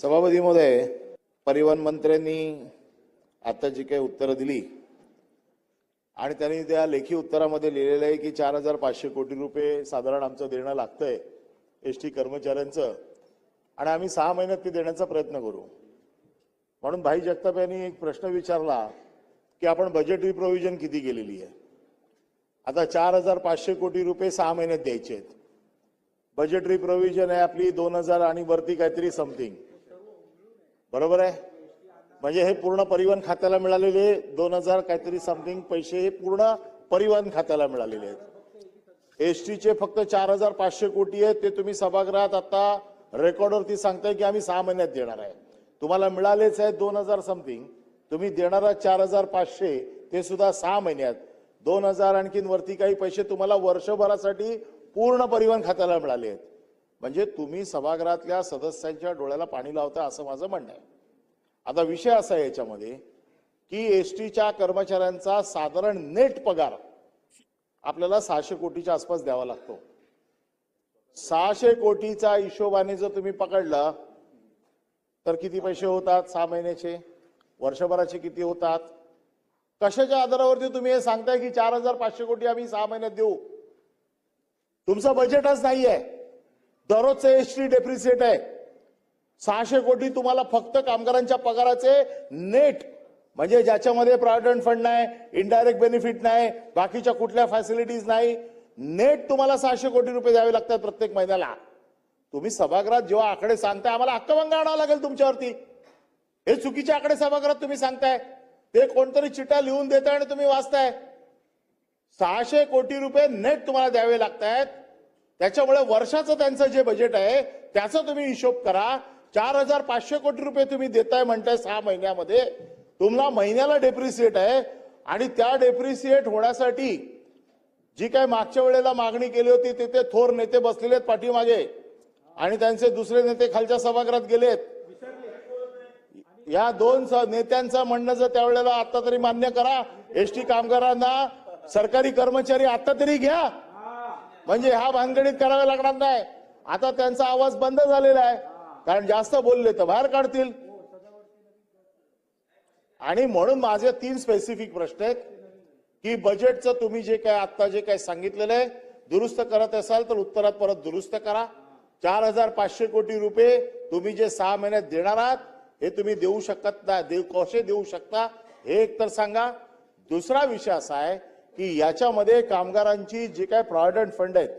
सभापती महोदय, परिवहन मंत्र्यांनी आता जी काही उत्तरं दिली आणि त्यांनी त्या लेखी उत्तरामध्ये लिहिलेलं आहे की 4,500 कोटी रुपये साधारण आमचं देणं लागतंय एसटी कर्मचाऱ्यांचं आणि आम्ही 6 महिन्यात ते देण्याचा प्रयत्न करू. म्हणून भाई जगताप यांनी एक प्रश्न विचारला की आपण बजेटरी प्रोव्हिजन किती केलेली आहे. आता 4,500 कोटी रुपये 6 महिन्यात द्यायचे आहेत. बजेटरी प्रोव्हिजन आहे आपली 2,000 आणि वरती काहीतरी समथिंग, बरोबर आहे. म्हणजे हे पूर्ण परिवहन खात्याला मिळालेले 2,000 काहीतरी समथिंग पैसे हे पूर्ण परिवहन खात्याला मिळालेले आहेत. एसटीचे फक्त 4,500 कोटी आहेत. ते तुम्ही सभागृहात आता रेकॉर्डवरती सांगताय की आम्ही 6 महिन्यात देणार आहे. तुम्हाला मिळालेच आहे 2,000 समथिंग. तुम्ही देणारा 4,500 ते सुद्धा 6 महिन्यात. 2,000 आणखीन वरती काही पैसे तुम्हाला वर्षभरासाठी पूर्ण परिवहन खात्याला मिळाले आहेत. म्हणजे तुम्ही सभागृहातल्या सदस्यांच्या डोळ्याला पाणी लावता असं माझं म्हणणं आहे. आता विषय असा आहे याच्यामध्ये की एसटीच्या कर्मचाऱ्यांचा साधारण नेट पगार आपल्याला 600 कोटीच्या आसपास द्यावा लागतो. 600 कोटीचा हिशोबाने जर तुम्ही पकडलं तर किती पैसे होतात 6 महिन्याचे, वर्षभराचे किती होतात? कशाच्या आधारावरती तुम्ही हे सांगताय की 4,500 कोटी आम्ही 6 महिन्यात देऊ? तुमचं बजेटच नाही आहे. दररोजचं एसटी डेप्रिसिएट आहे. 600 कोटी तुम्हाला फक्त कामगारांच्या पगाराचे नेट, म्हणजे ज्याच्यामध्ये प्रॉव्हिडंट फंड नाही, इनडायरेक्ट बेनिफिट नाही, बाकीच्या कुठल्या फॅसिलिटीज नाही, नेट तुम्हाला 600 कोटी रुपये द्यावे लागतात प्रत्येक महिन्याला. तुम्ही सभागृहात जेव्हा आकडे सांगताय आम्हाला हक्कभंग आणावा लागेल तुमच्यावरती. हे चुकीचे आकडे सभागृहात तुम्ही सांगताय. ते कोणतरी चिठ्ठ्या लिहून देताय आणि तुम्ही वाचताय. 600 कोटी रुपये नेट तुम्हाला द्यावे लागतायत. त्याच्यामुळे वर्षाचं त्यांचं जे बजेट आहे त्याचा तुम्ही हिशोब करा. 4,500 कोटी रुपये तुम्ही देताय म्हणताय 6 महिन्यामध्ये. तुम्हाला महिन्याला डेप्रिसिएट आहे आणि त्या डेप्रिसिएट होण्यासाठी जी काय मागच्या वेळेला मागणी केली होती तिथे थोर नेते बसलेले आहेत पाठीमागे आणि त्यांचे दुसरे नेते खालच्या सभागृहात गेलेत. या 2 नेत्यांचं म्हणणं जर त्यावेळेला आता तरी मान्य करा. एसटी कामगारांना सरकारी कर्मचारी आता तरी घ्या, म्हणजे ह्या भानगडीत करावे लागणार नाही. आता त्यांचा आवाज बंद झालेला आहे कारण जास्त बोलले तर बाहेर काढतील. आणि म्हणून माझे 3 स्पेसिफिक प्रश्न आहेत की बजेटचं तुम्ही जे काय आता जे काय सांगितलेलं आहे दुरुस्त करत असाल तर उत्तरात परत दुरुस्त करा. 4,500 कोटी रुपये तुम्ही जे 6 महिन्यात देणार आहात हे तुम्ही देऊ शकत नाही, कसे देऊ शकता हे एक तर सांगा. दुसरा विषय असा आहे की याच्यामध्ये कामगारांची जे काय प्रॉव्हिडंट फंड आहेत,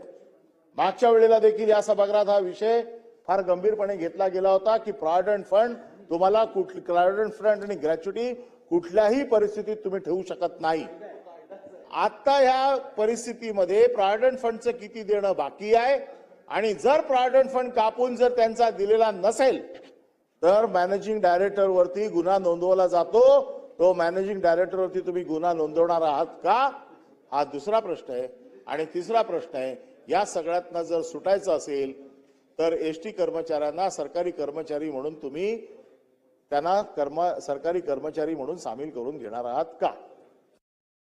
मागच्या वेळेला देखील या सभागृहात हा विषय फार गंभीरपणे घेतला गेला होता की प्रॉव्हिडंट फंड तुम्हाला प्रॉव्हिडंट फंड आणि ग्रॅच्युटी कुठल्याही परिस्थितीत तुम्ही ठेवू शकत नाही. आता ह्या परिस्थितीमध्ये प्रॉव्हिडंट फंडचं किती देणं बाकी आहे आणि जर प्रॉव्हिडंट फंड कापून जर त्यांचा दिलेला नसेल तर मॅनेजिंग डायरेक्टर वरती गुन्हा नोंदवला जातो. तो मॅनेजिंग डायरेक्टर वरती तुम्ही गुन्हा नोंदवणार आहात का, हा दुसरा प्रश्न आहे. आणि तिसरा प्रश्न आहे, या सगळ्यातनं जर सुटायचं असेल तर एसटी कर्मचाऱ्यांना सरकारी कर्मचारी म्हणून तुम्ही त्यांना सरकारी कर्मचारी म्हणून सामील करून घेणार आहात का?